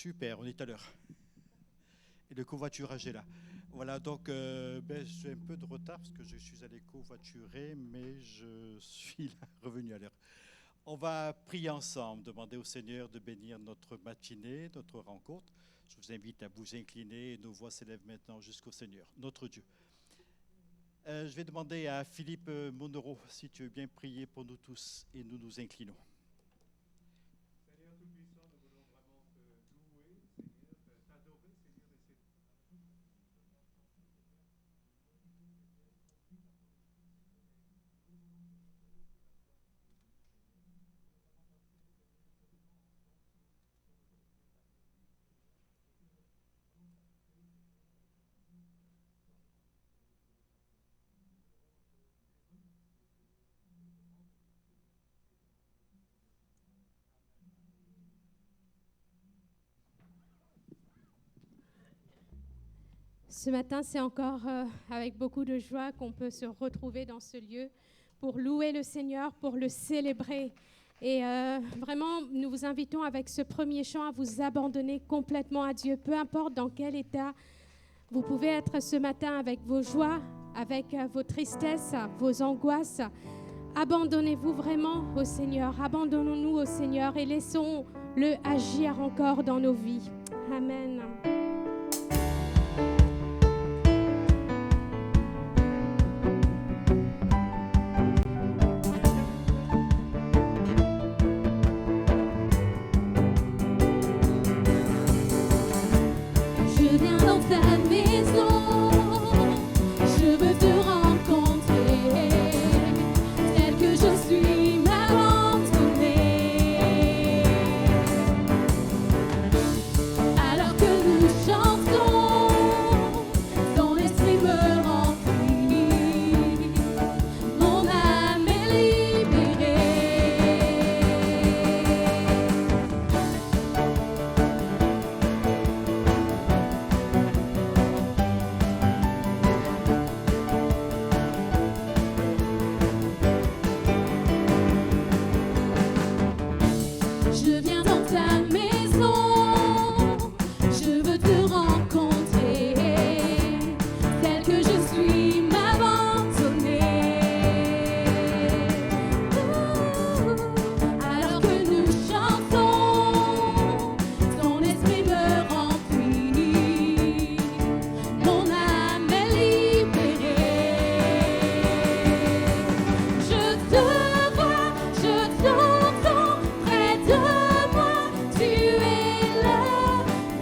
Super, on est à l'heure. Et le covoiturage est là. Voilà, donc j'ai un peu de retard parce que je suis allé covoiturer, mais je suis là, revenu à l'heure. On va prier ensemble, demander au Seigneur de bénir notre matinée, notre rencontre. Je vous invite à vous incliner et nos voix s'élèvent maintenant jusqu'au Seigneur, notre Dieu. Je vais demander à Philippe Monnereau si tu veux bien prier pour nous tous et nous nous inclinons. Seigneur Tout-Puissant, nous voulons vraiment te louer, Seigneur, t'adorer, Seigneur, et c'est Ce matin, c'est encore avec beaucoup de joie qu'on peut se retrouver dans ce lieu pour louer le Seigneur, pour le célébrer. Et vraiment, nous vous invitons avec ce premier chant à vous abandonner complètement à Dieu, peu importe dans quel état vous pouvez être ce matin, avec vos joies, avec vos tristesses, vos angoisses. Abandonnez-vous vraiment au Seigneur, abandonnons-nous au Seigneur et laissons-le agir encore dans nos vies. Amen. Je viens dans ta maison, je veux te rencontrer, tel que je suis m'abandonner. Alors que nous chantons, ton esprit me remplit, mon âme est libérée. Je viens dans ta maison, je veux te rencontrer, tel que je suis m'abandonner. Alors que nous chantons, ton esprit me remplit, mon âme est libérée. Je te vois, je t'entends près de moi, tu es là,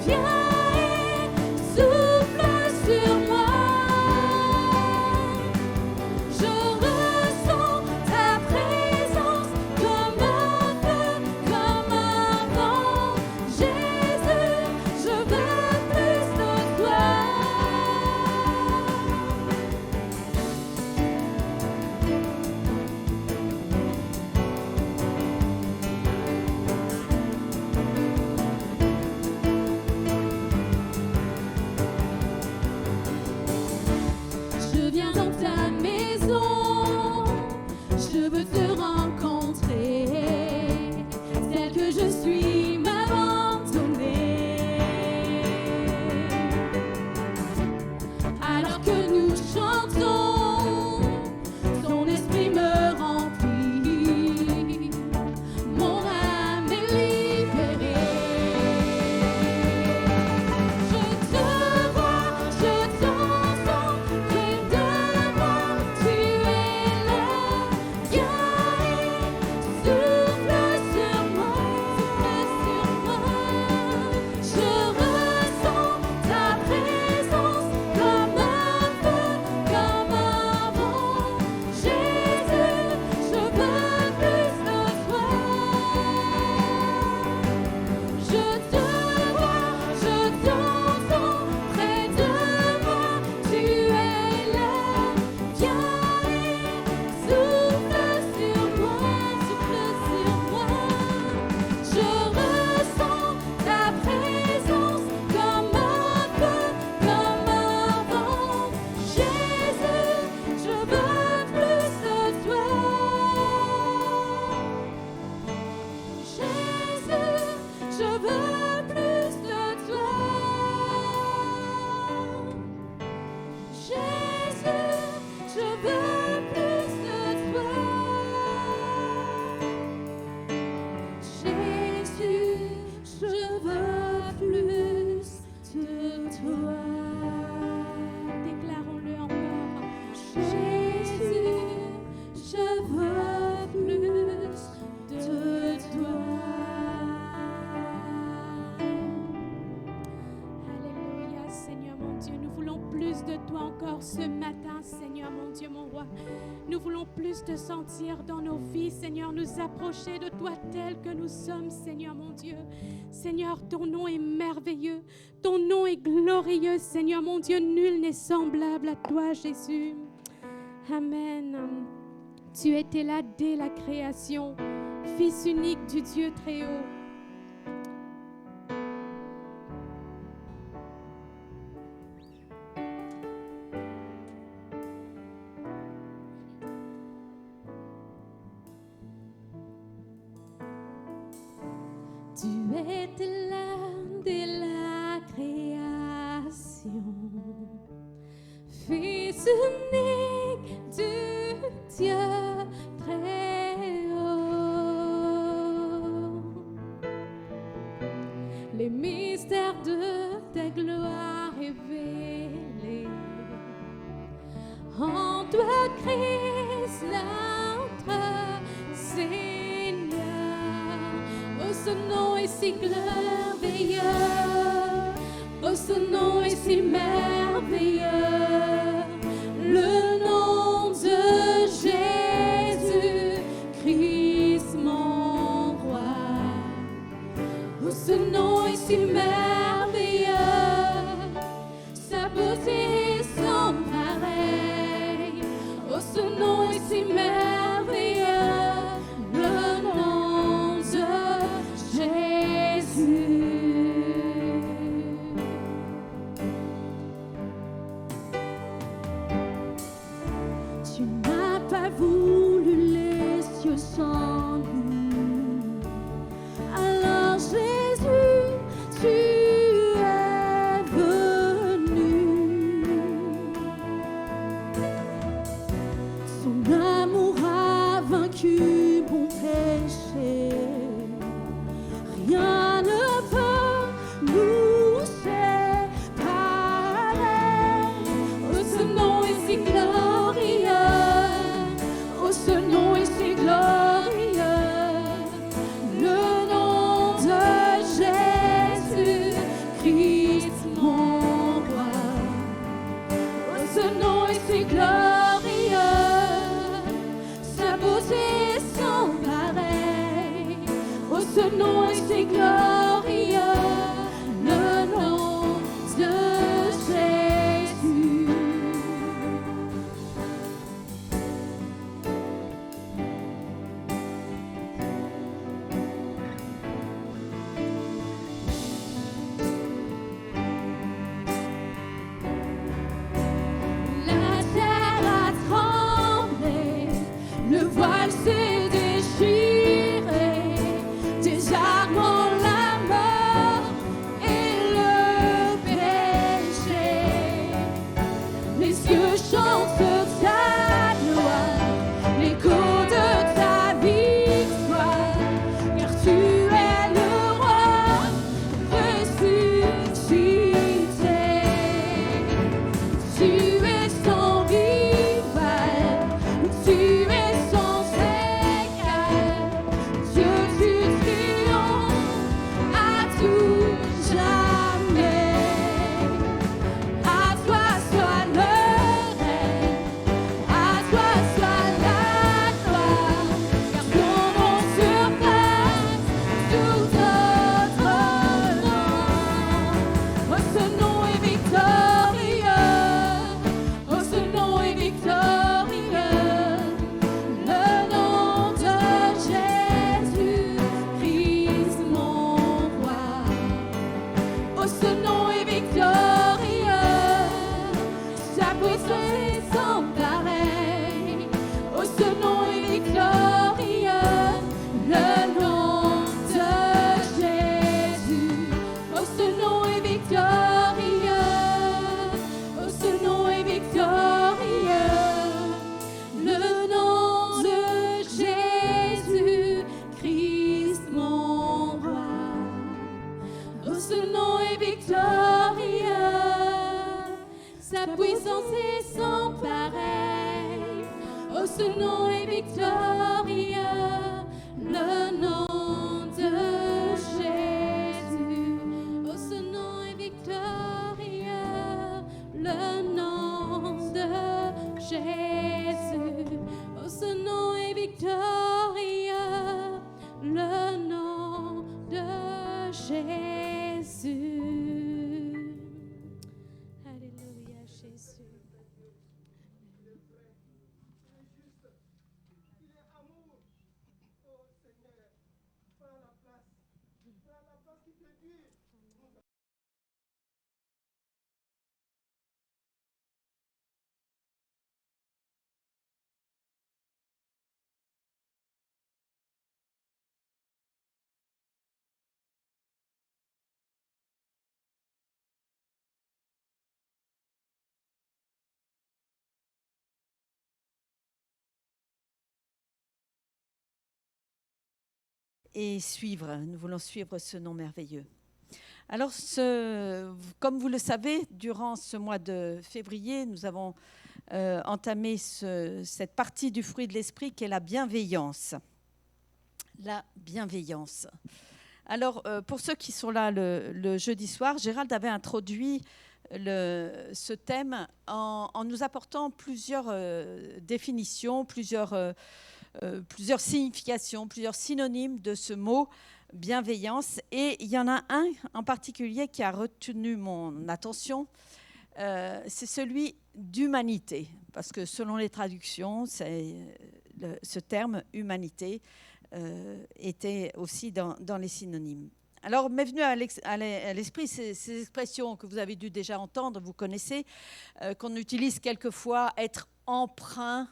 viens et souffle sur moi. Je ressens ta présence comme un feu, comme un vent. Jésus, je veux plus de toi. Je viens dans ta maison, je veux te rencontrer, tel que je suis m'abandonner. Alors que nous chantons, ton esprit me remplit, mon âme est libérée. Je te vois, je t'entends près de moi, tu es là, viens et souffle sur moi, Je ressens ta présence comme un ce matin, Seigneur, mon Dieu, mon roi. Nous voulons plus te sentir dans nos vies, Seigneur, nous approcher de toi tel que nous sommes, Seigneur, mon Dieu. Seigneur, ton nom est merveilleux, ton nom est glorieux, Seigneur, mon Dieu, nul n'est semblable à toi, Jésus. Amen. Tu étais là dès la création, Fils unique du Dieu très haut. Tu étais là dès la création, Fils unique du Dieu très haut. Les mystères de ta gloire révélés en toi, Christ, notre Seigneur. Oh, ce nom est si merveilleux, oh, ce nom est si merveilleux, le nom de Jésus-Christ, mon roi. Oh, ce nom est si merveilleux, sa beauté est sans pareil. Oh, ce nom est si merveilleux, le nom de Jésus. Tu n'as pas voulu les cieux sans nous. Alors Jésus, tu es venu. Son amour a vaincu mon péché. Rien ne peut nous séparer. Oh, ce nom est si glorieux. Oh, ce nom est si glorieux. Le nom de Jésus-Christ, mon roi. Oh, ce nom est si glorieux. Sa beauté est sans pareil. Oh, ce nom est si glorieux. Le nom de Jésus. La terre a tremblé, le voile s'est déchiré, désarmant la mort et le péché. Les cieux chantent ta gloire, l'écho de ta victoire, car tu es le roi ressuscité. Tu es sans rival, tu es sans égal. Dieu, tu triomphes à tout jamais. À toi soit le règne, à toi soit la gloire, car ton nom surpasse tout autre nom. Oh, ce nom est victorieux, oh, ce nom est victorieux, le nom de Jésus-Christ, mon roi. Oh, ce nom est victorieux, sa puissance est sans pareil. Oh, ce nom est victorieux, le nom de Jésus. Oh, ce nom est victorieux, oh, ce nom est victorieux, le nom de Jésus-Christ, mon roi. Oh, ce nom est victorieux, sa puissance est sans pareil. Oh, ce nom est victorieux, le nom de Jésus. Oh, ce nom est victorieux, le nom de et suivre. Nous voulons suivre ce nom merveilleux. Alors, comme vous le savez, durant ce mois de février, nous avons entamé cette partie du fruit de l'esprit qui est la bienveillance. La bienveillance. Alors, pour ceux qui sont là le jeudi soir, Gérald avait introduit ce thème en nous apportant plusieurs définitions, plusieurs significations, plusieurs synonymes de ce mot bienveillance. Et il y en a un en particulier qui a retenu mon attention, c'est celui d'humanité. Parce que selon les traductions, ce terme humanité était aussi dans les synonymes. Alors, m'est venu à l'esprit ces expressions que vous avez dû déjà entendre, vous connaissez, qu'on utilise quelquefois, être empreint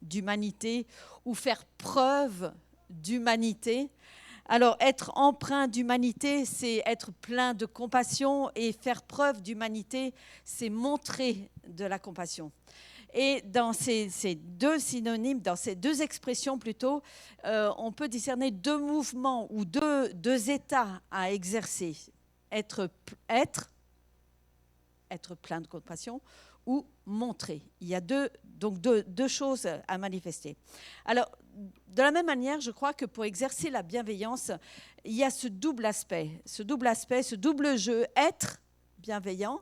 d'humanité ou faire preuve d'humanité. Alors, être empreint d'humanité, c'est être plein de compassion, et faire preuve d'humanité, c'est montrer de la compassion. Et dans ces deux synonymes, dans ces deux expressions plutôt, on peut discerner deux mouvements ou deux états à exercer. Être plein de compassion ou montrer. Il y a deux choses à manifester. Alors, de la même manière, je crois que pour exercer la bienveillance, il y a ce double aspect, ce double jeu, être bienveillant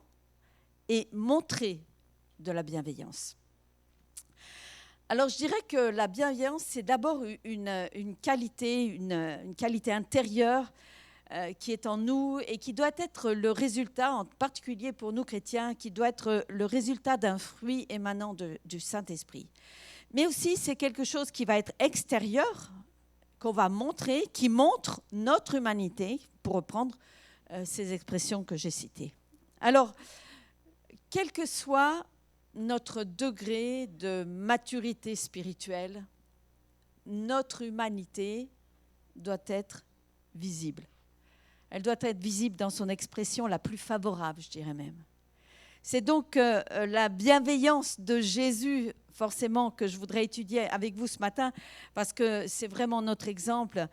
et montrer de la bienveillance. Alors, je dirais que la bienveillance, c'est d'abord une qualité intérieure qui est en nous et qui doit être le résultat, en particulier pour nous chrétiens, qui doit être le résultat d'un fruit émanant du Saint-Esprit. Mais aussi, c'est quelque chose qui va être extérieur, qu'on va montrer, qui montre notre humanité, pour reprendre ces expressions que j'ai citées. Alors, quel que soit notre degré de maturité spirituelle, notre humanité doit être visible. Elle doit être visible dans son expression la plus favorable, je dirais même. C'est donc la bienveillance de Jésus, forcément, que je voudrais étudier avec vous ce matin, parce que c'est vraiment notre exemple.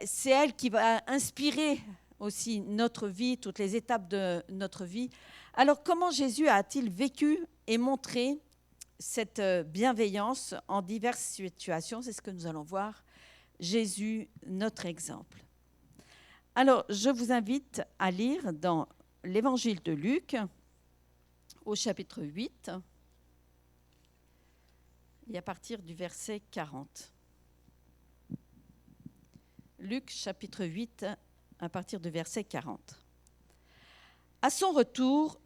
C'est elle qui va inspirer aussi notre vie, toutes les étapes de notre vie. Alors, comment Jésus a-t-il vécu et montré cette bienveillance en diverses situations? C'est ce que nous allons voir. Jésus, notre exemple. Alors, je vous invite à lire dans l'Évangile de Luc, au chapitre 8, et à partir du verset 40. Luc, chapitre 8, à partir du verset 40. À son retour,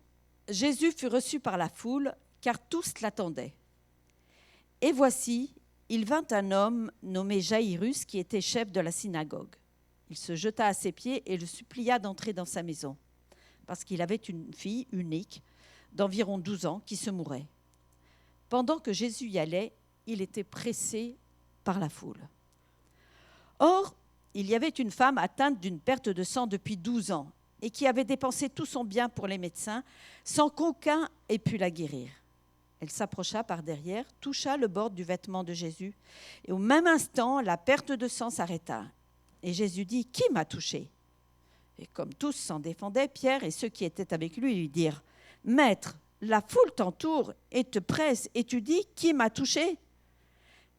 Jésus fut reçu par la foule, car tous l'attendaient. Et voici, il vint un homme nommé Jaïrus, qui était chef de la synagogue. Il se jeta à ses pieds et le supplia d'entrer dans sa maison, parce qu'il avait une fille unique d'environ 12 ans qui se mourait. Pendant que Jésus y allait, il était pressé par la foule. Or, il y avait une femme atteinte d'une perte de sang depuis 12 ans et qui avait dépensé tout son bien pour les médecins sans qu'aucun ait pu la guérir. Elle s'approcha par derrière, toucha le bord du vêtement de Jésus et au même instant, la perte de sang s'arrêta. Et Jésus dit « Qui m'a touché ?» Et comme tous s'en défendaient, Pierre et ceux qui étaient avec lui dirent « Maître, la foule t'entoure et te presse, et tu dis « Qui m'a touché ?»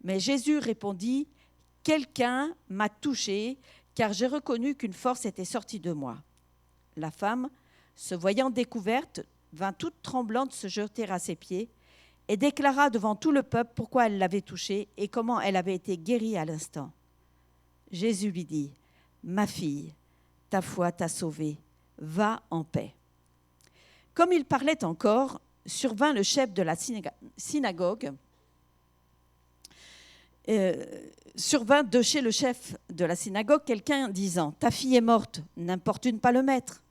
Mais Jésus répondit « Quelqu'un m'a touché, car j'ai reconnu qu'une force était sortie de moi. » La femme, se voyant découverte, vint toute tremblante se jeter à ses pieds et déclara devant tout le peuple pourquoi elle l'avait touchée et comment elle avait été guérie à l'instant. Jésus lui dit « Ma fille, ta foi t'a sauvée, va en paix. » Comme il parlait encore, survint le chef de la synagogue, survint de chez le chef de la synagogue quelqu'un disant « Ta fille est morte, n'importune pas le maître. »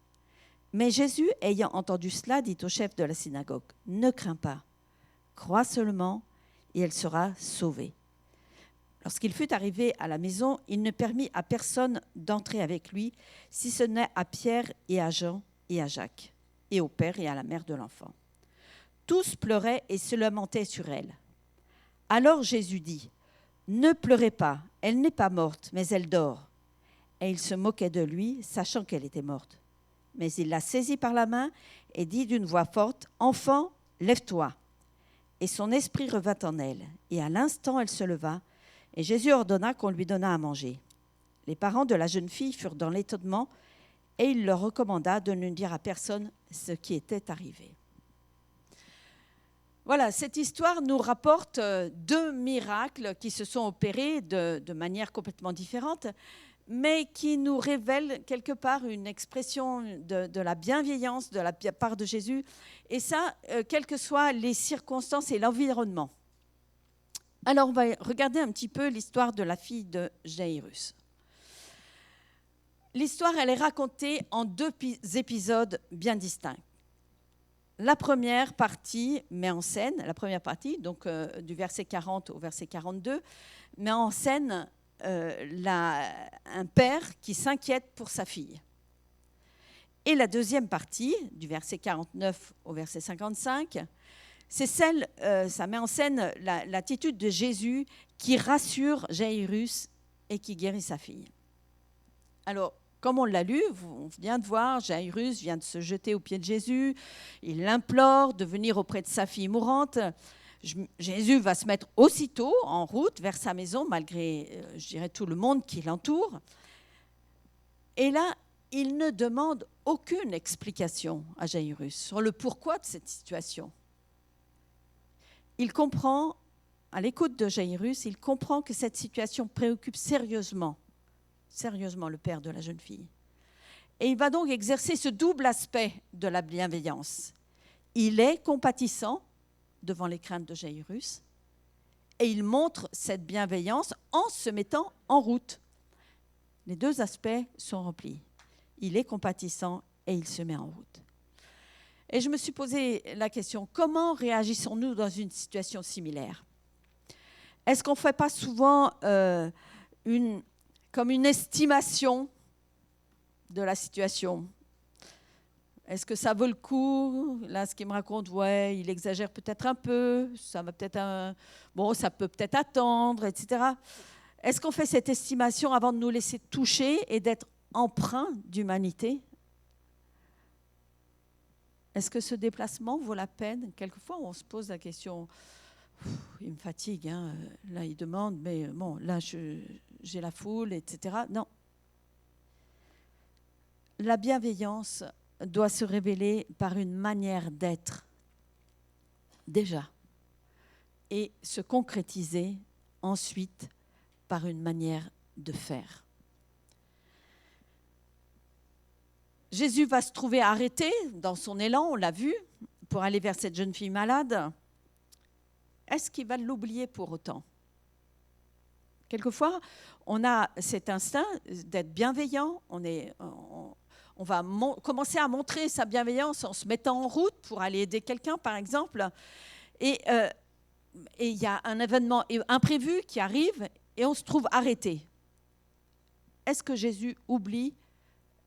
Mais Jésus, ayant entendu cela, dit au chef de la synagogue « Ne crains pas, crois seulement et elle sera sauvée. » Lorsqu'il fut arrivé à la maison, il ne permit à personne d'entrer avec lui, si ce n'est à Pierre et à Jean et à Jacques, et au père et à la mère de l'enfant. Tous pleuraient et se lamentaient sur elle. Alors Jésus dit « Ne pleurez pas, elle n'est pas morte, mais elle dort. » et il se moquait de lui, sachant qu'elle était morte. Mais il la saisit par la main et dit d'une voix forte, « Enfant, lève-toi !» Et son esprit revint en elle. Et à l'instant, elle se leva, et Jésus ordonna qu'on lui donnât à manger. Les parents de la jeune fille furent dans l'étonnement, et il leur recommanda de ne dire à personne ce qui était arrivé. Voilà, cette histoire nous rapporte 2 miracles qui se sont opérés de manière complètement différente, mais qui nous révèlent quelque part une expression de la bienveillance de la part de Jésus, et ça, quelles que soient les circonstances et l'environnement. Alors, on va regarder un petit peu l'histoire de la fille de Jaïrus. L'histoire, elle est racontée en 2 épisodes bien distincts. La première partie met en scène, donc du verset 40 au verset 42, met en scène un père qui s'inquiète pour sa fille. Et la deuxième partie, du verset 49 au verset 55, c'est ça met en scène l'attitude de Jésus qui rassure Jaïrus et qui guérit sa fille. Alors, comme on l'a lu, on vient de voir, Jaïrus vient de se jeter aux pieds de Jésus, il l'implore de venir auprès de sa fille mourante. Jésus va se mettre aussitôt en route vers sa maison, malgré, je dirais, tout le monde qui l'entoure. Et là, il ne demande aucune explication à Jaïrus sur le pourquoi de cette situation. Il comprend, à l'écoute de Jaïrus, il comprend que cette situation préoccupe sérieusement le père de la jeune fille. Et il va donc exercer ce double aspect de la bienveillance. Il est compatissant devant les craintes de Jaïrus et il montre cette bienveillance en se mettant en route. Les 2 aspects sont remplis. Il est compatissant et il se met en route. Et je me suis posé la question, comment réagissons-nous dans une situation similaire ? Est-ce qu'on ne fait pas souvent comme une estimation de la situation ? Est-ce que ça vaut le coup ? Là, ce qu'il me raconte, ouais, il exagère peut-être un peu, ça peut peut-être attendre, etc. Est-ce qu'on fait cette estimation avant de nous laisser toucher et d'être empreint d'humanité ? Est-ce que ce déplacement vaut la peine ? Quelquefois, on se pose la question, il me fatigue, hein. Là, il demande, mais bon, là, j'ai la foule, etc. Non. La bienveillance doit se révéler par une manière d'être, déjà, et se concrétiser ensuite par une manière de faire. Jésus va se trouver arrêté dans son élan, on l'a vu, pour aller vers cette jeune fille malade. Est-ce qu'il va l'oublier pour autant ? Quelquefois, on a cet instinct d'être bienveillant, on va commencer à montrer sa bienveillance en se mettant en route pour aller aider quelqu'un, par exemple. Et il y a un événement imprévu qui arrive et on se trouve arrêté. Est-ce que Jésus oublie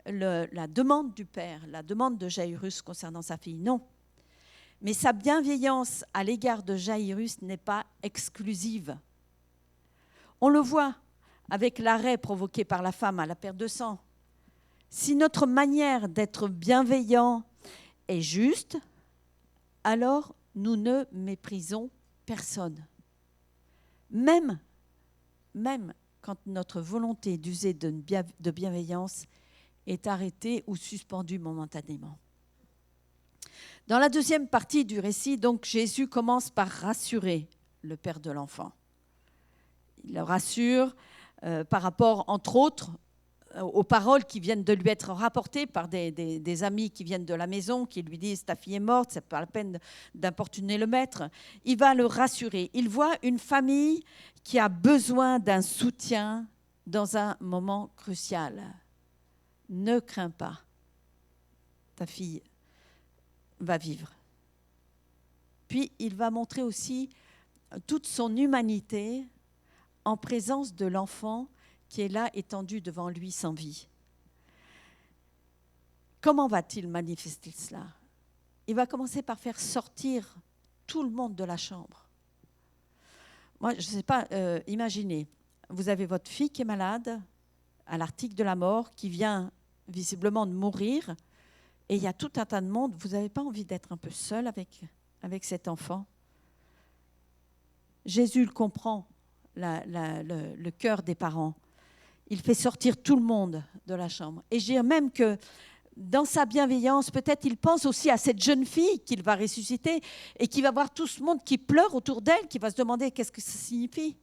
la demande du Père, la demande de Jaïrus concernant sa fille ? Non. Mais sa bienveillance à l'égard de Jaïrus n'est pas exclusive. On le voit avec l'arrêt provoqué par la femme à la perte de sang. Si notre manière d'être bienveillant est juste, alors nous ne méprisons personne. Même quand notre volonté d'user de bienveillance est arrêtée ou suspendue momentanément. Dans la deuxième partie du récit, donc, Jésus commence par rassurer le père de l'enfant. Il le rassure par rapport, entre autres, aux paroles qui viennent de lui être rapportées par des amis qui viennent de la maison, qui lui disent « ta fille est morte, c'est pas la peine d'importuner le maître ». Il va le rassurer. Il voit une famille qui a besoin d'un soutien dans un moment crucial. Ne crains pas, ta fille va vivre. Puis il va montrer aussi toute son humanité en présence de l'enfant qui est là étendu devant lui sans vie. Comment va-t-il manifester cela ? Il va commencer par faire sortir tout le monde de la chambre. Moi, je ne sais pas, imaginez, vous avez votre fille qui est malade, à l'article de la mort, qui vient visiblement de mourir. Et il y a tout un tas de monde. Vous n'avez pas envie d'être un peu seul avec cet enfant? Jésus le comprend, le cœur des parents. Il fait sortir tout le monde de la chambre. Et je dirais même que dans sa bienveillance, peut-être il pense aussi à cette jeune fille qu'il va ressusciter et qui va voir tout ce monde qui pleure autour d'elle, qui va se demander qu'est-ce que ça signifie.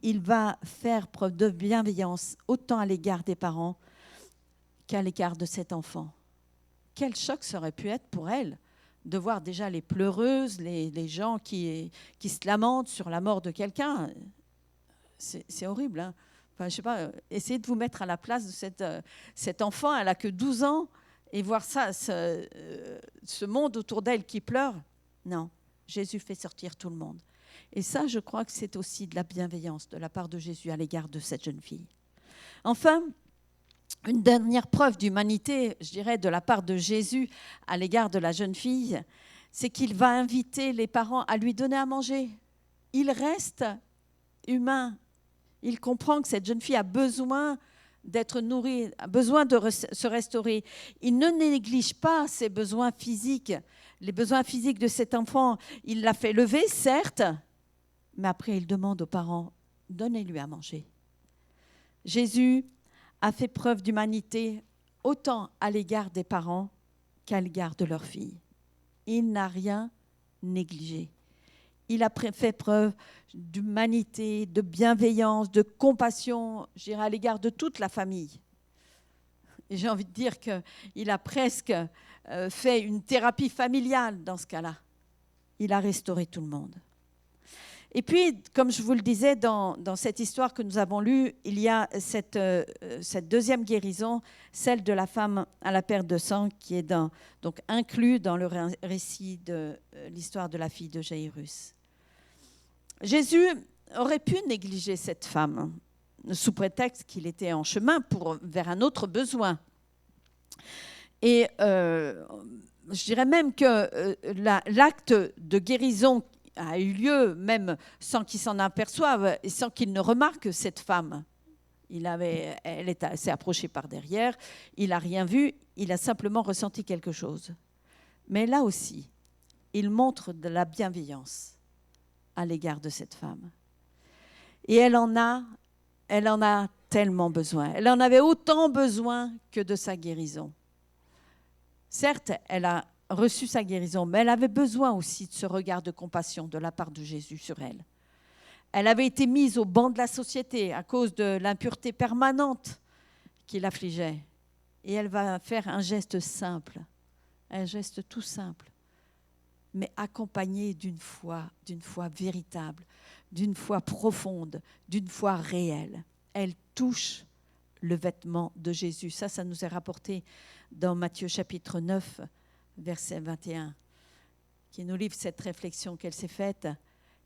Il va faire preuve de bienveillance autant à l'égard des parents qu'à l'égard de cet enfant. Quel choc ça aurait pu être pour elle de voir déjà les pleureuses, les gens qui se lamentent sur la mort de quelqu'un. C'est horrible, hein. Enfin, je sais pas, essayez de vous mettre à la place de cet enfant, elle n'a que 12 ans, et voir ça, ce monde autour d'elle qui pleure. Non, Jésus fait sortir tout le monde. Et ça, je crois que c'est aussi de la bienveillance de la part de Jésus à l'égard de cette jeune fille. Enfin, une dernière preuve d'humanité, je dirais, de la part de Jésus à l'égard de la jeune fille, c'est qu'il va inviter les parents à lui donner à manger. Il reste humain. Il comprend que cette jeune fille a besoin d'être nourrie, a besoin de se restaurer. Il ne néglige pas ses besoins physiques, les besoins physiques de cet enfant. Il l'a fait lever, certes, mais après il demande aux parents, donnez-lui à manger. Jésus a fait preuve d'humanité autant à l'égard des parents qu'à l'égard de leur fille. Il n'a rien négligé. Il a fait preuve d'humanité, de bienveillance, de compassion, je dirais, à l'égard de toute la famille. Et j'ai envie de dire qu'il a presque fait une thérapie familiale dans ce cas-là. Il a restauré tout le monde. Et puis, comme je vous le disais, dans cette histoire que nous avons lue, il y a cette deuxième guérison, celle de la femme à la perte de sang, qui est donc inclus dans le récit de l'histoire de la fille de Jaïrus. Jésus aurait pu négliger cette femme, sous prétexte qu'il était en chemin vers un autre besoin. Et je dirais même que l'acte de guérison a eu lieu même sans qu'il s'en aperçoive et sans qu'il ne remarque cette femme. Elle s'est approchée par derrière, il n'a rien vu, il a simplement ressenti quelque chose. Mais là aussi, il montre de la bienveillance à l'égard de cette femme. Et elle en a tellement besoin. Elle en avait autant besoin que de sa guérison. Certes, elle a reçu sa guérison, mais elle avait besoin aussi de ce regard de compassion de la part de Jésus sur elle. Elle avait été mise au banc de la société à cause de l'impureté permanente qui l'affligeait. Et elle va faire un geste simple, un geste tout simple, mais accompagné d'une foi véritable, d'une foi profonde, d'une foi réelle. Elle touche le vêtement de Jésus. Ça nous est rapporté dans Matthieu chapitre 9, verset 21, qui nous livre cette réflexion qu'elle s'est faite.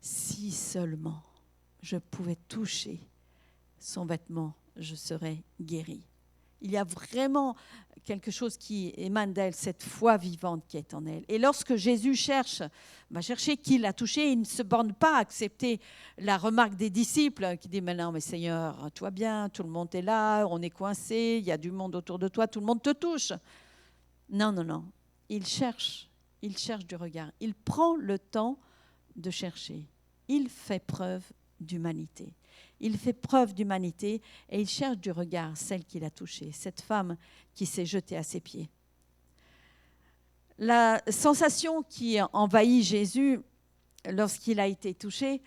Si seulement je pouvais toucher son vêtement, je serais guérie. Il y a vraiment quelque chose qui émane d'elle, cette foi vivante qui est en elle. Et lorsque Jésus va chercher qui l'a touché, il ne se borne pas à accepter la remarque des disciples qui dit « Mais non, mais Seigneur, tout va bien, tout le monde est là, on est coincé, il y a du monde autour de toi, tout le monde te touche. » Non, non, non. Il cherche du regard. Il prend le temps de chercher. Il fait preuve d'humanité. Il fait preuve d'humanité et il cherche du regard celle qu'il a touchée, cette femme qui s'est jetée à ses pieds. La sensation qui envahit Jésus lorsqu'il a été touché,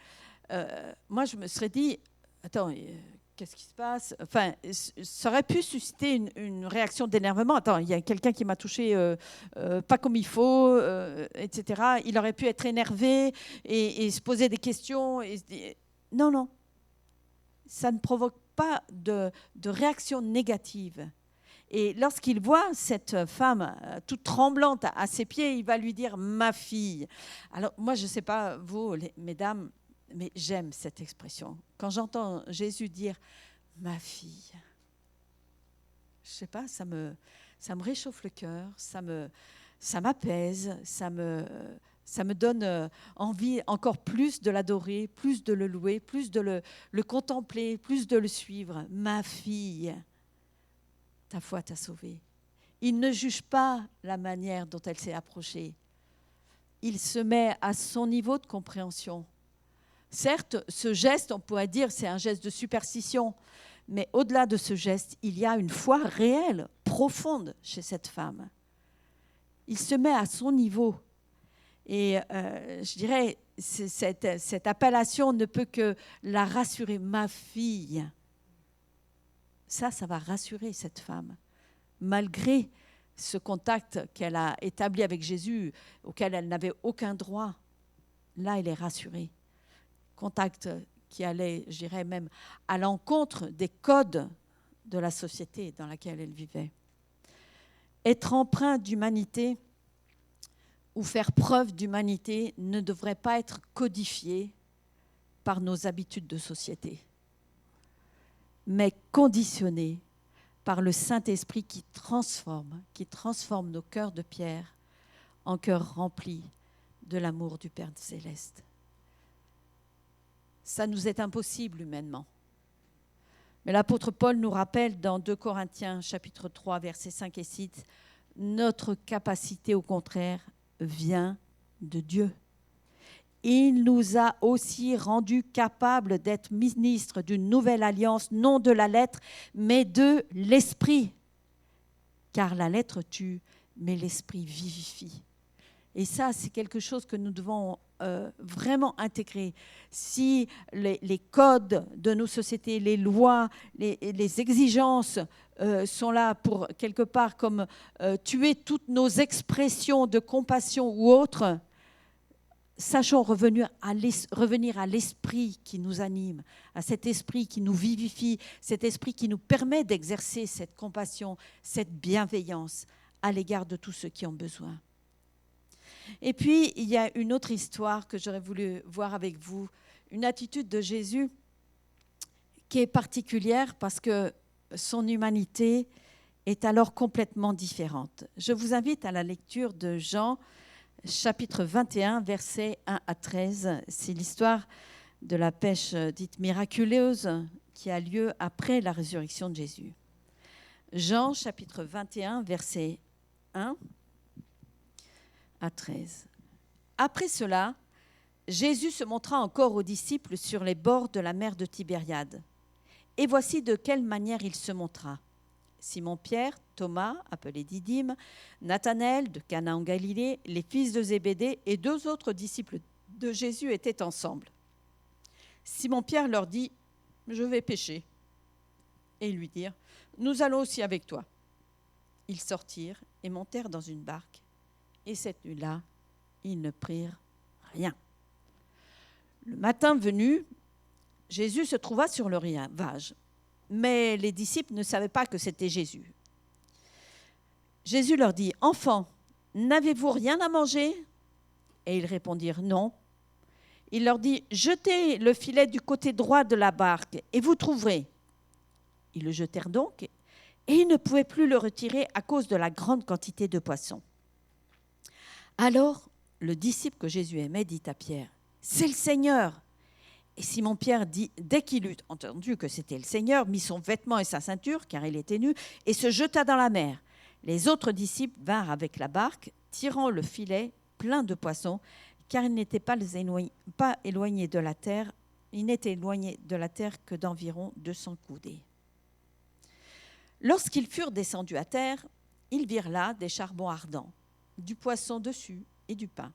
moi je me serais dit, attends, qu'est-ce qui se passe? Enfin, ça aurait pu susciter une réaction d'énervement. Attends, il y a quelqu'un qui m'a touché pas comme il faut, etc. Il aurait pu être énervé et se poser des questions. Non, non. Ça ne provoque pas de réaction négative. Et lorsqu'il voit cette femme toute tremblante à ses pieds, il va lui dire « ma fille ». Alors moi, je ne sais pas vous, mesdames, mais j'aime cette expression. Quand j'entends Jésus dire « ma fille », je ne sais pas, ça me réchauffe le cœur, ça m'apaise, ça me Ça me donne envie encore plus de l'adorer, plus de le louer, plus de le contempler, plus de le suivre. Ma fille, ta foi t'a sauvée. Il ne juge pas la manière dont elle s'est approchée. Il se met à son niveau de compréhension. Certes, ce geste, on pourrait dire, c'est un geste de superstition, mais au-delà de ce geste, il y a une foi réelle, profonde chez cette femme. Il se met à son niveau. Et je dirais, cette appellation ne peut que la rassurer. Ma fille, ça va rassurer cette femme. Malgré ce contact qu'elle a établi avec Jésus, auquel elle n'avait aucun droit, là, elle est rassurée. Contact qui allait, je dirais même, à l'encontre des codes de la société dans laquelle elle vivait. Être empreint d'humanité ou faire preuve d'humanité ne devrait pas être codifié par nos habitudes de société, mais conditionné par le Saint-Esprit qui transforme nos cœurs de pierre en cœurs remplis de l'amour du Père céleste. Ça nous est impossible humainement. Mais l'apôtre Paul nous rappelle dans 2 Corinthiens chapitre 3, versets 5 et 6, notre capacité au contraire vient de Dieu. Il nous a aussi rendus capables d'être ministres d'une nouvelle alliance, non de la lettre, mais de l'esprit. Car la lettre tue, mais l'esprit vivifie. Et ça, c'est quelque chose que nous devons vraiment intégrer. Si les codes de nos sociétés, les lois, les exigences sont là pour, quelque part, comme tuer toutes nos expressions de compassion ou autres, sachons revenir à l'esprit qui nous anime, à cet esprit qui nous vivifie, cet esprit qui nous permet d'exercer cette compassion, cette bienveillance à l'égard de tous ceux qui ont besoin. Et puis, il y a une autre histoire que j'aurais voulu voir avec vous, une attitude de Jésus qui est particulière parce que son humanité est alors complètement différente. Je vous invite à la lecture de Jean, chapitre 21, versets 1 à 13. C'est l'histoire de la pêche dite miraculeuse qui a lieu après la résurrection de Jésus. Jean, chapitre 21, versets 1 à 13. Après cela, Jésus se montra encore aux disciples sur les bords de la mer de Tibériade. Et voici de quelle manière il se montra. Simon-Pierre, Thomas, appelé Didyme, Nathanaël de Cana en Galilée, les fils de Zébédée et 2 autres disciples de Jésus étaient ensemble. Simon-Pierre leur dit « Je vais pêcher ». Et ils lui dirent « Nous allons aussi avec toi ». Ils sortirent et montèrent dans une barque. Et cette nuit-là, ils ne prirent rien. Le matin venu, Jésus se trouva sur le rivage. Mais les disciples ne savaient pas que c'était Jésus. Jésus leur dit « Enfants, n'avez-vous rien à manger ?» Et ils répondirent « Non ». Il leur dit « Jetez le filet du côté droit de la barque et vous trouverez. » Ils le jetèrent donc et ils ne pouvaient plus le retirer à cause de la grande quantité de poissons. Alors, le disciple que Jésus aimait dit à Pierre, « C'est le Seigneur !» Et Simon-Pierre dit, dès qu'il eut entendu que c'était le Seigneur, mit son vêtement et sa ceinture, car il était nu, et se jeta dans la mer. Les autres disciples vinrent avec la barque, tirant le filet plein de poissons, car ils n'étaient pas éloignés de la terre, ils n'étaient éloignés de la terre que d'environ 200 coudées. Lorsqu'ils furent descendus à terre, ils virent là des charbons ardents, du poisson dessus et du pain.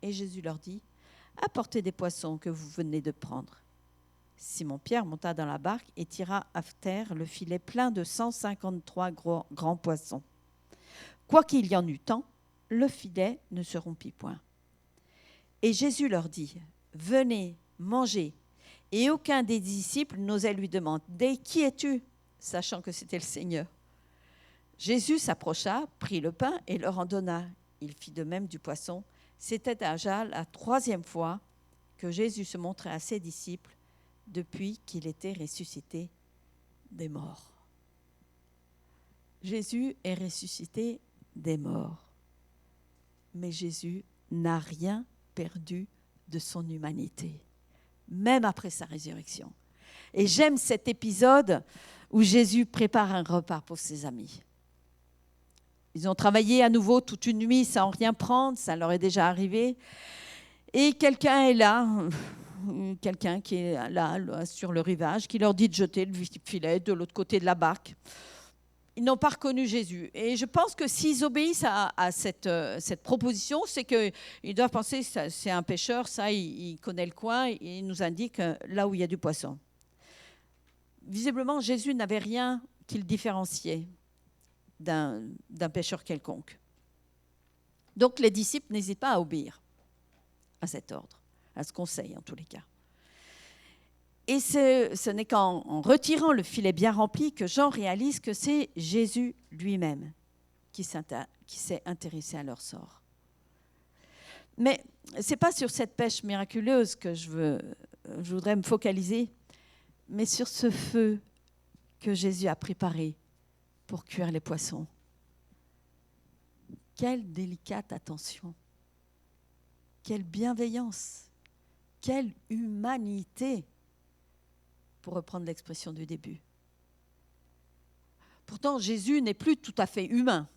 Et Jésus leur dit, « Apportez des poissons que vous venez de prendre. » Simon-Pierre monta dans la barque et tira à terre le filet plein de 153 grands poissons. Quoiqu'il y en eût tant, le filet ne se rompit point. Et Jésus leur dit, « Venez, mangez. » Et aucun des disciples n'osait lui demander, « Qui es-tu » sachant que c'était le Seigneur. Jésus s'approcha, prit le pain et leur en donna. Il fit de même du poisson. C'était déjà la 3e fois que Jésus se montrait à ses disciples depuis qu'il était ressuscité des morts. Jésus est ressuscité des morts. Mais Jésus n'a rien perdu de son humanité, même après sa résurrection. Et j'aime cet épisode où Jésus prépare un repas pour ses amis. Ils ont travaillé à nouveau toute une nuit sans rien prendre, ça leur est déjà arrivé. Et quelqu'un est là, quelqu'un qui est là sur le rivage, qui leur dit de jeter le filet de l'autre côté de la barque. Ils n'ont pas reconnu Jésus. Et je pense que s'ils obéissent à cette proposition, c'est qu'ils doivent penser que c'est un pêcheur, ça, il connaît le coin, et il nous indique là où il y a du poisson. Visiblement, Jésus n'avait rien qui le différenciait d'un pêcheur quelconque. Donc les disciples n'hésitent pas à obéir à cet ordre, à ce conseil en tous les cas. Et ce n'est qu'en retirant le filet bien rempli que Jean réalise que c'est Jésus lui-même qui s'est intéressé à leur sort. Mais ce n'est pas sur cette pêche miraculeuse que je voudrais me focaliser, mais sur ce feu que Jésus a préparé pour cuire les poissons. Quelle délicate attention, quelle bienveillance, quelle humanité, pour reprendre l'expression du début. Pourtant, Jésus n'est plus tout à fait humain.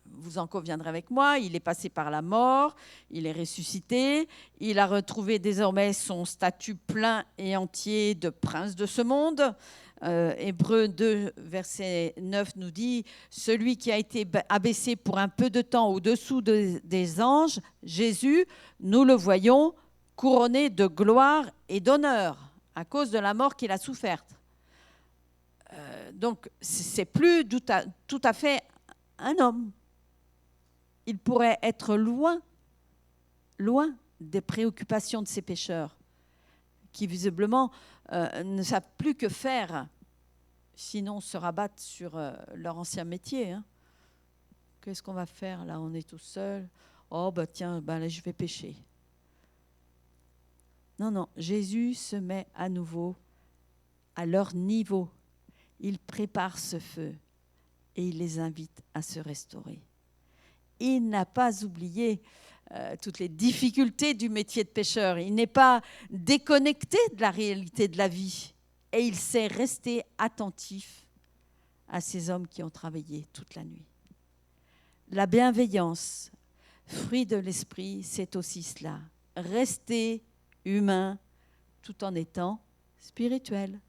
Vous en conviendrez avec moi, il est passé par la mort, il est ressuscité, il a retrouvé désormais son statut plein et entier de prince de ce monde. Hébreux 2, verset 9 nous dit « Celui qui a été abaissé pour un peu de temps au-dessous des anges, Jésus, nous le voyons couronné de gloire et d'honneur à cause de la mort qu'il a soufferte. » Donc, c'est plus tout à fait un homme. Il pourrait être loin des préoccupations de ces pécheurs qui, visiblement, ne savent plus que faire, sinon se rabattent sur leur ancien métier. Hein. Qu'est-ce qu'on va faire là? On est tout seul. Oh, tiens, là, je vais pécher. Non, Jésus se met à nouveau à leur niveau. Il prépare ce feu et il les invite à se restaurer. Il n'a pas oublié toutes les difficultés du métier de pêcheur. Il n'est pas déconnecté de la réalité de la vie. Et il sait rester attentif à ces hommes qui ont travaillé toute la nuit. La bienveillance, fruit de l'esprit, c'est aussi cela. Rester humain tout en étant spirituel.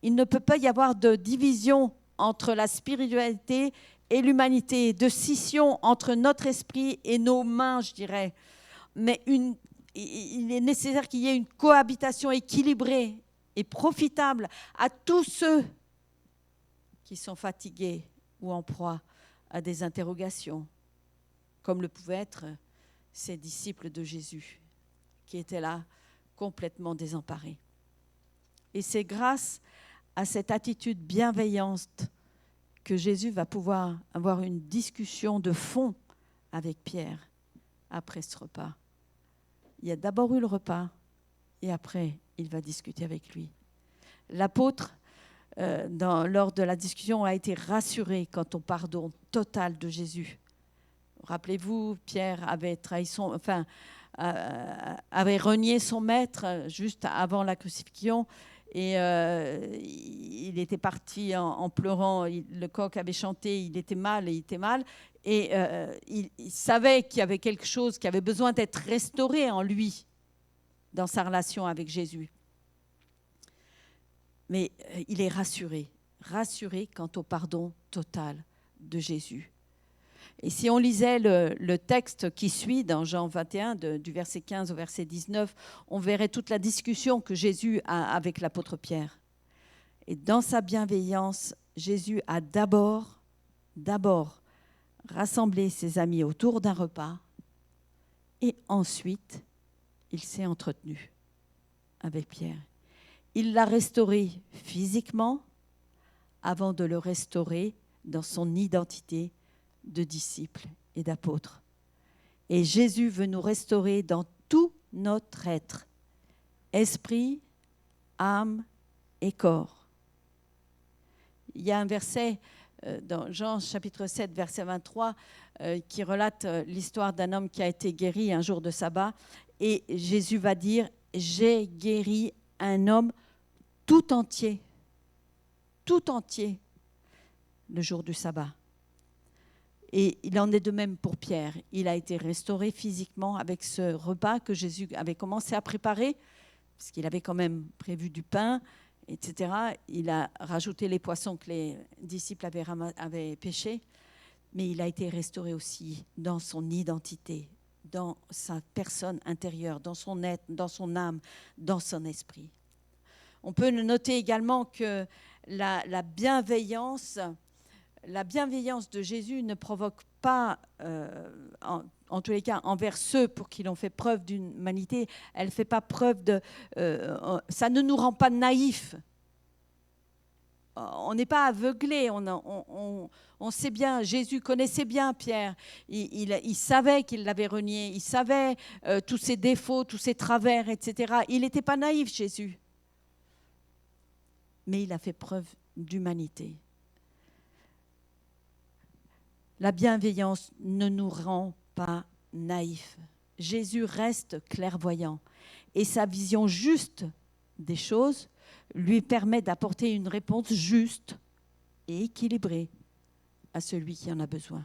Il ne peut pas y avoir de division entre la spiritualité et l'humanité, de scission entre notre esprit et nos mains, je dirais. Mais il est nécessaire qu'il y ait une cohabitation équilibrée et profitable à tous ceux qui sont fatigués ou en proie à des interrogations, comme le pouvaient être ces disciples de Jésus, qui étaient là complètement désemparés. Et c'est grâce à cette attitude bienveillante que Jésus va pouvoir avoir une discussion de fond avec Pierre après ce repas. Il y a d'abord eu le repas et après, il va discuter avec lui. L'apôtre, lors de la discussion, a été rassuré quant au pardon total de Jésus. Rappelez-vous, Pierre avait avait renié son maître juste avant la crucifixion. Et il était parti en pleurant, le coq avait chanté, il était mal. Et il savait qu'il y avait quelque chose qui avait besoin d'être restauré en lui, dans sa relation avec Jésus. Mais il est rassuré quant au pardon total de Jésus. Et si on lisait le texte qui suit dans Jean 21, du verset 15 au verset 19, on verrait toute la discussion que Jésus a avec l'apôtre Pierre. Et dans sa bienveillance, Jésus a d'abord rassemblé ses amis autour d'un repas et ensuite, il s'est entretenu avec Pierre. Il l'a restauré physiquement avant de le restaurer dans son identité de disciples et d'apôtres. Et Jésus veut nous restaurer dans tout notre être, esprit, âme et corps. Il y a un verset dans Jean chapitre 7, verset 23, qui relate l'histoire d'un homme qui a été guéri un jour de sabbat. Et Jésus va dire, j'ai guéri un homme tout entier, le jour du sabbat. Et il en est de même pour Pierre. Il a été restauré physiquement avec ce repas que Jésus avait commencé à préparer, parce qu'il avait quand même prévu du pain, etc. Il a rajouté les poissons que les disciples avaient pêchés, mais il a été restauré aussi dans son identité, dans sa personne intérieure, dans son être, dans son âme, dans son esprit. On peut noter également que la bienveillance de Jésus ne provoque pas, en tous les cas, envers ceux pour qui l'on fait preuve d'humanité, elle ne fait pas preuve de... ça ne nous rend pas naïfs. On n'est pas aveuglés, on sait bien, Jésus connaissait bien Pierre, il savait qu'il l'avait renié, il savait tous ses défauts, tous ses travers, etc. Il n'était pas naïf, Jésus. Mais il a fait preuve d'humanité. La bienveillance ne nous rend pas naïfs. Jésus reste clairvoyant et sa vision juste des choses lui permet d'apporter une réponse juste et équilibrée à celui qui en a besoin.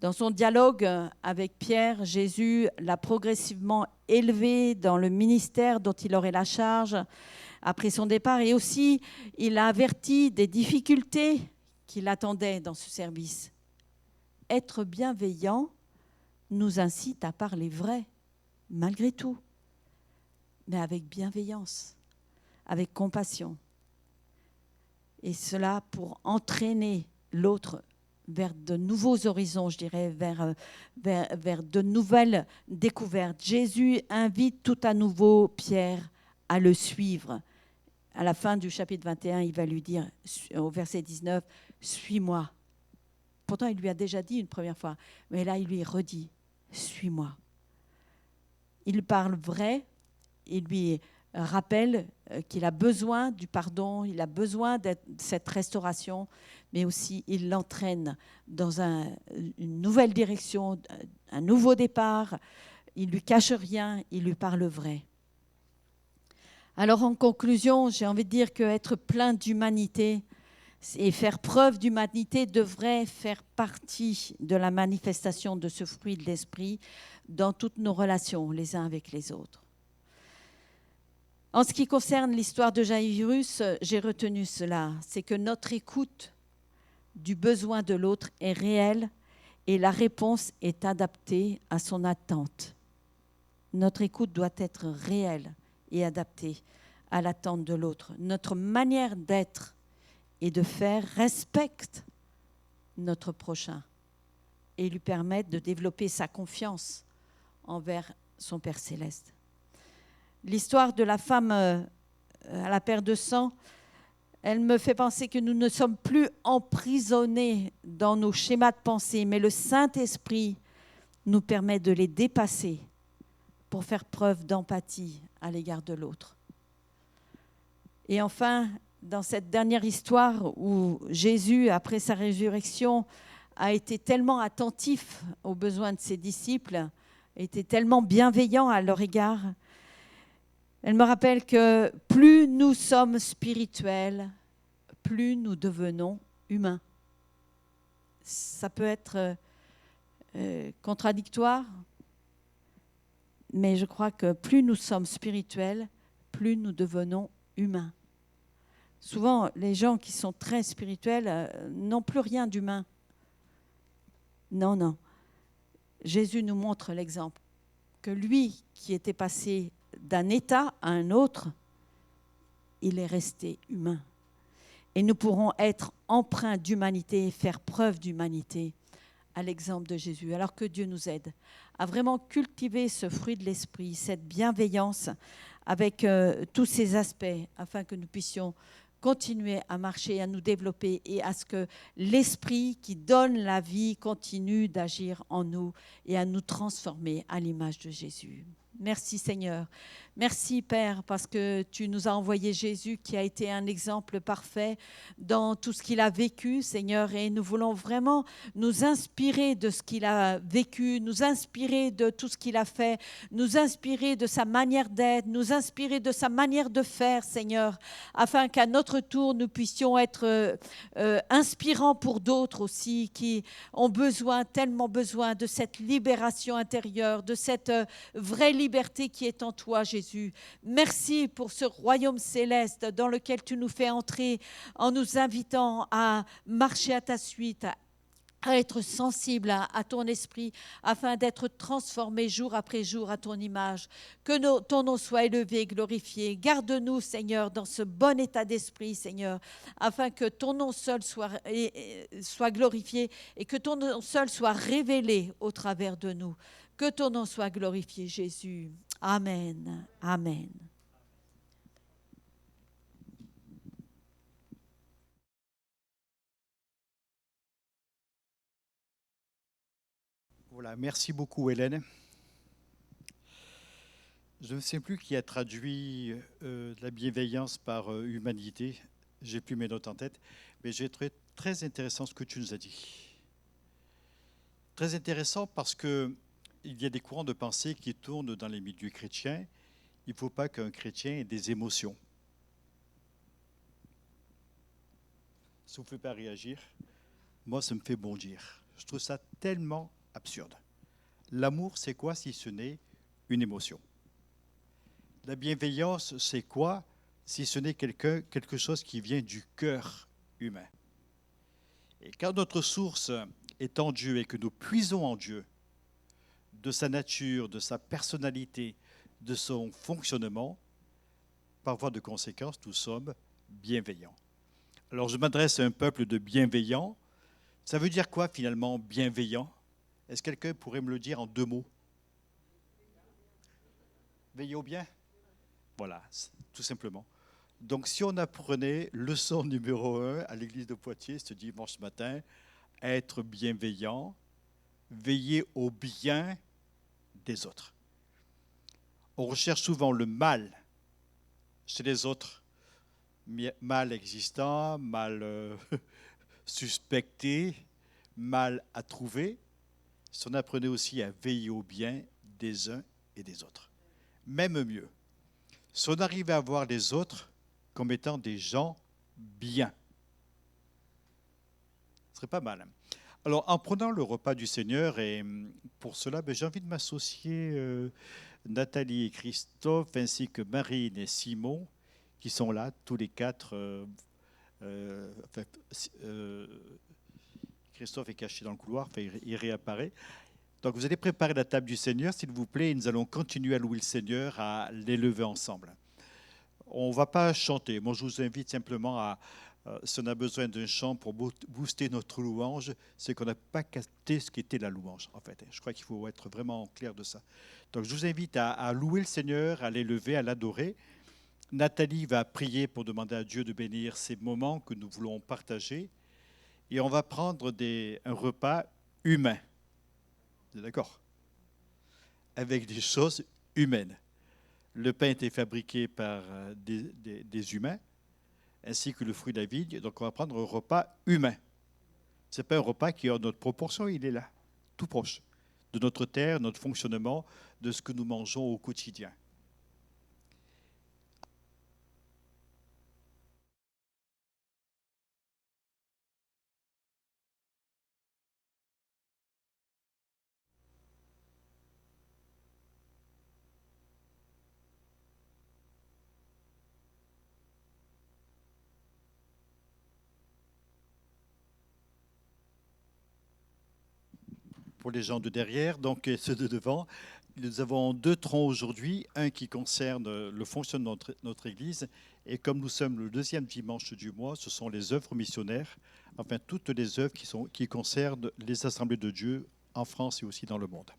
Dans son dialogue avec Pierre, Jésus l'a progressivement élevé dans le ministère dont il aurait la charge après son départ, et aussi il a averti des difficultés qui l'attendaient dans ce service. Être bienveillant nous incite à parler vrai, malgré tout, mais avec bienveillance, avec compassion. Et cela pour entraîner l'autre vers de nouveaux horizons, je dirais, vers de nouvelles découvertes. Jésus invite tout à nouveau Pierre à le suivre. À la fin du chapitre 21, il va lui dire, au verset 19, « Suis-moi ». Pourtant, il lui a déjà dit une première fois, mais là, il lui redit, « Suis-moi ». Il parle vrai, il lui rappelle qu'il a besoin du pardon, il a besoin de cette restauration, mais aussi il l'entraîne dans une nouvelle direction, un nouveau départ. Il ne lui cache rien, il lui parle vrai. Alors en conclusion, j'ai envie de dire qu'être plein d'humanité et faire preuve d'humanité devrait faire partie de la manifestation de ce fruit de l'esprit dans toutes nos relations les uns avec les autres. En ce qui concerne l'histoire de Jaïrus, j'ai retenu cela, c'est que notre écoute du besoin de l'autre est réelle et la réponse est adaptée à son attente. Notre écoute doit être réelle et adaptée à l'attente de l'autre. Notre manière d'être et de faire respecte notre prochain et lui permettre de développer sa confiance envers son Père céleste. L'histoire de la femme à la paire de sang, elle me fait penser que nous ne sommes plus emprisonnés dans nos schémas de pensée, mais le Saint-Esprit nous permet de les dépasser pour faire preuve d'empathie à l'égard de l'autre. Et enfin, dans cette dernière histoire où Jésus, après sa résurrection, a été tellement attentif aux besoins de ses disciples, était tellement bienveillant à leur égard, elle me rappelle que plus nous sommes spirituels, plus nous devenons humains. Ça peut être contradictoire, mais je crois que plus nous sommes spirituels, plus nous devenons humains. Souvent, les gens qui sont très spirituels n'ont plus rien d'humain. Non. Jésus nous montre l'exemple que lui qui était passé d'un état à un autre, il est resté humain. Et nous pourrons être empreints d'humanité, faire preuve d'humanité à l'exemple de Jésus. Alors que Dieu nous aide à vraiment cultiver ce fruit de l'esprit, cette bienveillance avec tous ces aspects, afin que nous puissions continuer à marcher, à nous développer et à ce que l'esprit qui donne la vie continue d'agir en nous et à nous transformer à l'image de Jésus. Merci Seigneur. Merci Père parce que tu nous as envoyé Jésus qui a été un exemple parfait dans tout ce qu'il a vécu Seigneur et nous voulons vraiment nous inspirer de ce qu'il a vécu, nous inspirer de tout ce qu'il a fait, nous inspirer de sa manière d'être, nous inspirer de sa manière de faire Seigneur afin qu'à notre tour nous puissions être inspirants pour d'autres aussi qui ont besoin, tellement besoin de cette libération intérieure, de cette vraie liberté qui est en toi, Jésus. Merci pour ce royaume céleste dans lequel tu nous fais entrer en nous invitant à marcher à ta suite, à être sensible à ton esprit, afin d'être transformé jour après jour à ton image. Que ton nom soit élevé, glorifié. Garde-nous, Seigneur, dans ce bon état d'esprit, Seigneur, afin que ton nom seul soit glorifié et que ton nom seul soit révélé au travers de nous. Que ton nom soit glorifié, Jésus. Amen. Amen. Voilà, merci beaucoup Hélène. Je ne sais plus qui a traduit la bienveillance par humanité. J'ai plus mes notes en tête, mais j'ai trouvé très intéressant ce que tu nous as dit. Très intéressant parce que il y a des courants de pensée qui tournent dans les milieux chrétiens. Il ne faut pas qu'un chrétien ait des émotions. Ça ne vous fait pas réagir? Moi, ça me fait bondir. Je trouve ça tellement absurde. L'amour, c'est quoi si ce n'est une émotion? La bienveillance, c'est quoi si ce n'est quelque chose qui vient du cœur humain? Et quand notre source est en Dieu et que nous puisons en Dieu, de sa nature, de sa personnalité, de son fonctionnement, par voie de conséquence, nous sommes bienveillants. Alors je m'adresse à un peuple de bienveillants. Ça veut dire quoi finalement, bienveillant? Est-ce que quelqu'un pourrait me le dire en 2 mots? Veiller au bien? Voilà, tout simplement. Donc si on apprenait leçon numéro 1 à l'église de Poitiers ce dimanche matin, être bienveillant, veiller au bien des autres. On recherche souvent le mal chez les autres, mal existant, mal suspecté, mal à trouver. Si on apprenait aussi à veiller au bien des uns et des autres. Même mieux, si on arrivait à voir les autres comme étant des gens bien, ce serait pas mal. Alors, en prenant le repas du Seigneur, et pour cela, j'ai envie de m'associer Nathalie et Christophe, ainsi que Marine et Simon, qui sont là, tous les 4. Christophe est caché dans le couloir, enfin, il réapparaît. Donc, vous allez préparer la table du Seigneur, s'il vous plaît, et nous allons continuer à louer le Seigneur, à l'élever ensemble. On ne va pas chanter. Moi, je vous invite simplement à... si on a besoin d'un chant pour booster notre louange, c'est qu'on n'a pas capté ce qu'était la louange, en fait. Je crois qu'il faut être vraiment clair de ça. Donc, je vous invite à louer le Seigneur, à l'élever, à l'adorer. Nathalie va prier pour demander à Dieu de bénir ces moments que nous voulons partager. Et on va prendre un repas humain. Vous êtes d'accord? Avec des choses humaines. Le pain était fabriqué par des humains, ainsi que le fruit de la vigne. Donc, on va prendre un repas humain. Ce n'est pas un repas qui a notre proportion, il est là, tout proche, de notre terre, notre fonctionnement, de ce que nous mangeons au quotidien. Pour les gens de derrière, donc ceux de devant. Nous avons 2 troncs aujourd'hui, un qui concerne le fonctionnement de notre Église, et comme nous sommes le 2e dimanche du mois, ce sont les œuvres missionnaires, enfin toutes les œuvres qui concernent les assemblées de Dieu en France et aussi dans le monde.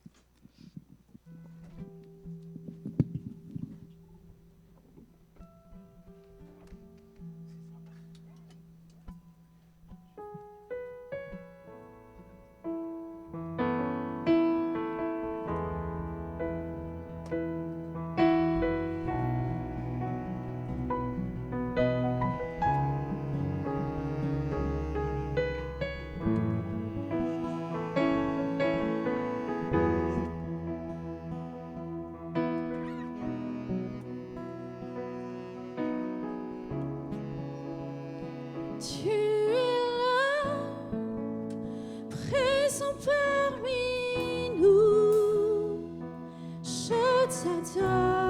t'adore,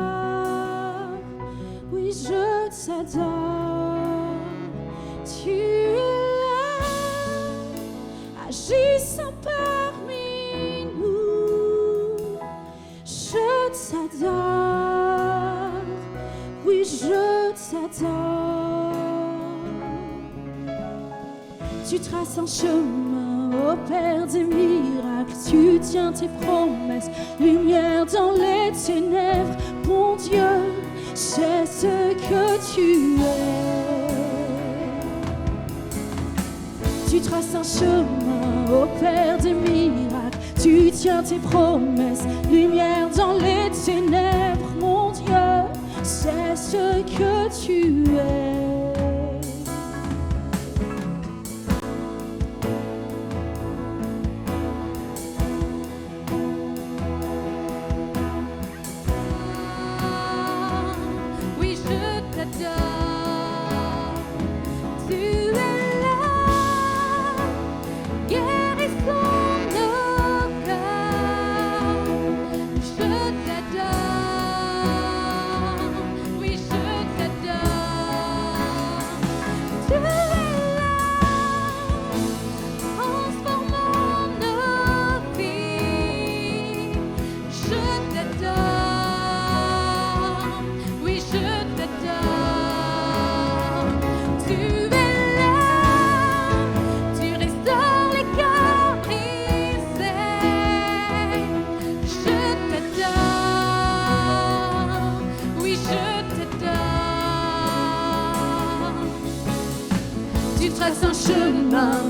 oui je t'adore, tu es là, agissant parmi nous, je t'adore, oui je t'adore. Tu traces un chemin au Père des miracles, tu tiens tes promesses, lumière dans les ténèbres, mon Dieu, c'est ce que tu es. Tu traces un chemin au Père des miracles, tu tiens tes promesses, lumière dans les ténèbres, mon Dieu, c'est ce que tu es.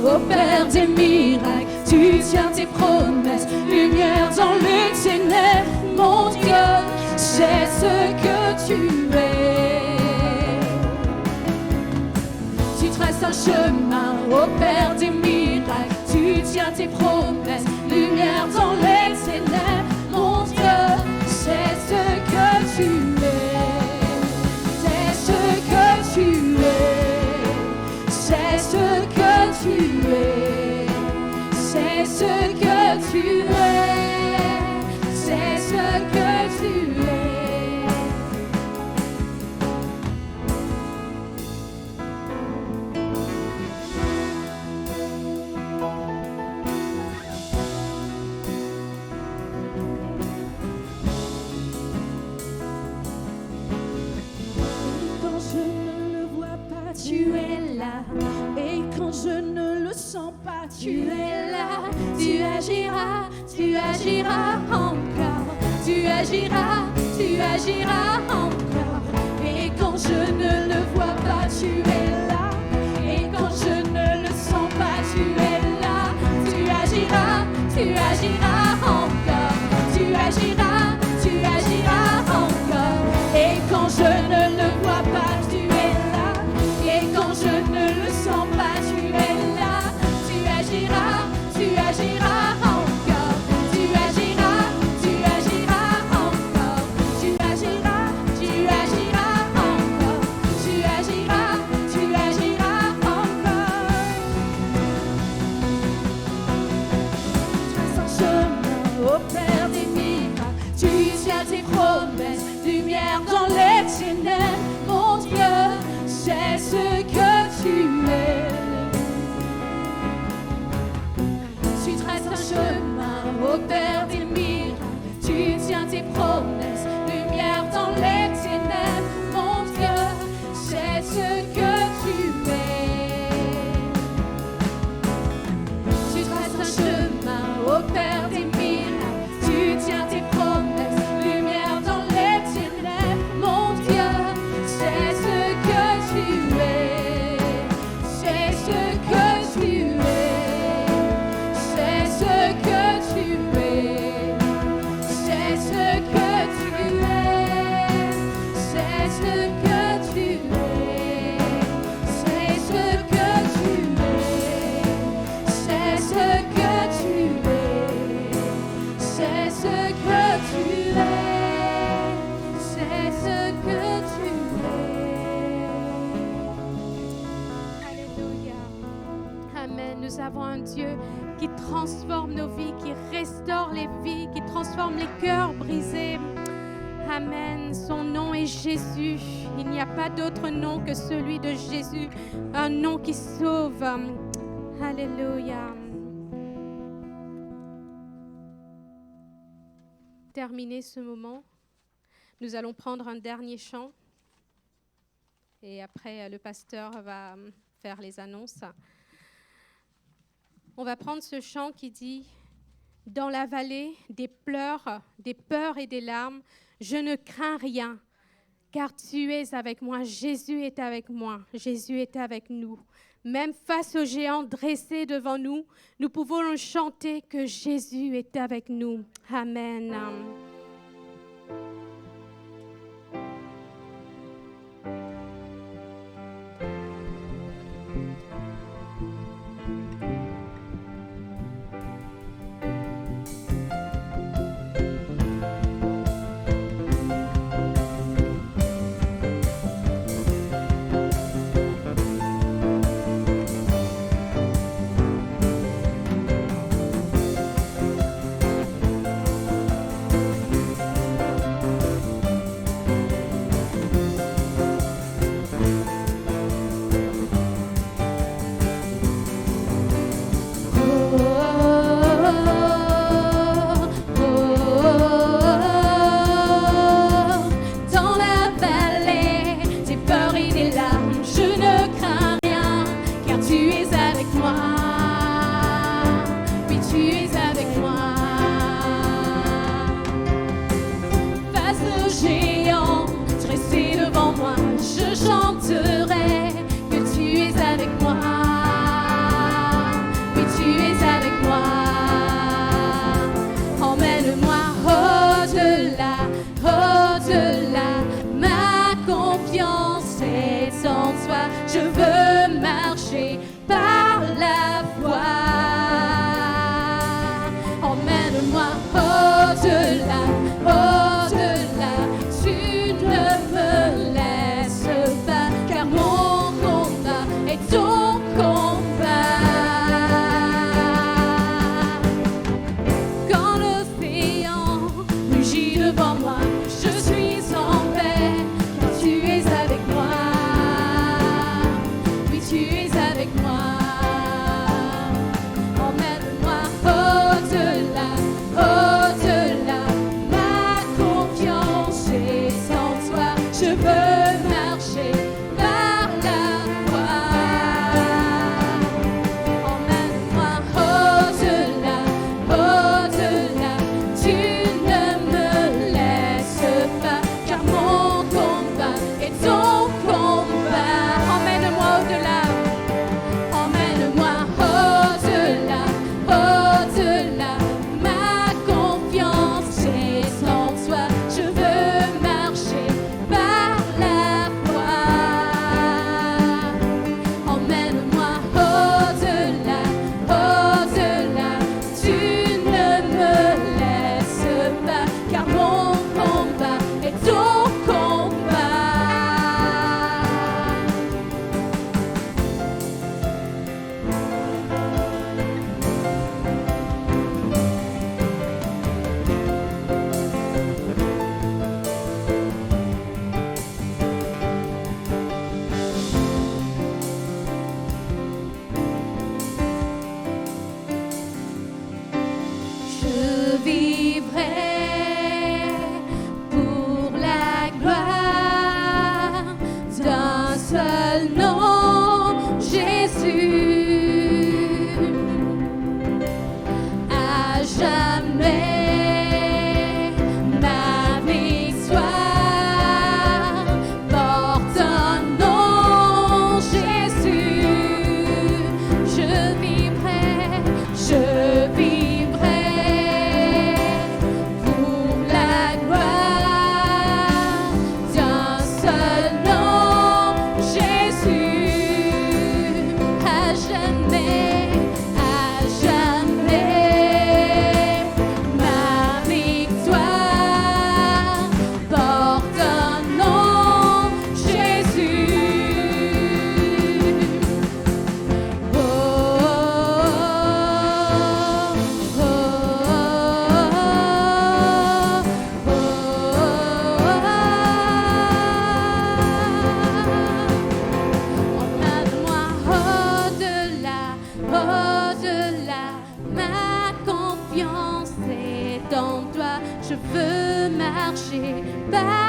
Au Père des miracles, tu tiens tes promesses, lumière dans les ténèbres, mon Dieu, c'est ce que tu es. Tu traces un chemin au Père des miracles, tu tiens tes promesses, lumière dans les ténèbres, mon Dieu, c'est ce que tu es. C'est ce que tu es. C'est ce que tu es, c'est ce que tu es, c'est ce que tu es. Quand je ne le vois pas, tu es là. Et quand je ne le sens pas, tu es là. Tu agiras encore. Tu agiras encore. Et quand je ne le vois pas, tu es là. Et quand je ne le sens pas, tu es là. Tu agiras encore. Tu agiras encore. Et quand je ne le vois pas, tu es là. Et quand je ne le sens pas, tu es là. Tu agiras encore. Tu agiras encore. Tu agiras encore. Tu agiras encore. Trace un chemin au Père des miracles, tu tiens tes promesses, lumière dans les ténèbres, mon Dieu, c'est ce que tu es. Tu traces un chemin au Père des miracles, tu tiens tes promesses, lumière dans les ténèbres, mon Dieu, c'est ce que tu es. Tu traces un chemin au Père des miracles, tu tiens tes promesses, lumière dans les ténèbres, mon Amen. Son nom est Jésus. Il n'y a pas d'autre nom que celui de Jésus. Un nom qui sauve. Alléluia. Terminer ce moment, nous allons prendre un dernier chant. Et après, le pasteur va faire les annonces. On va prendre ce chant qui dit « Dans la vallée des pleurs, des peurs et des larmes, je ne crains rien, car tu es avec moi. Jésus est avec moi. Jésus est avec nous. Même face aux géants dressés devant nous, nous pouvons chanter que Jésus est avec nous. Amen. » Par la marcher par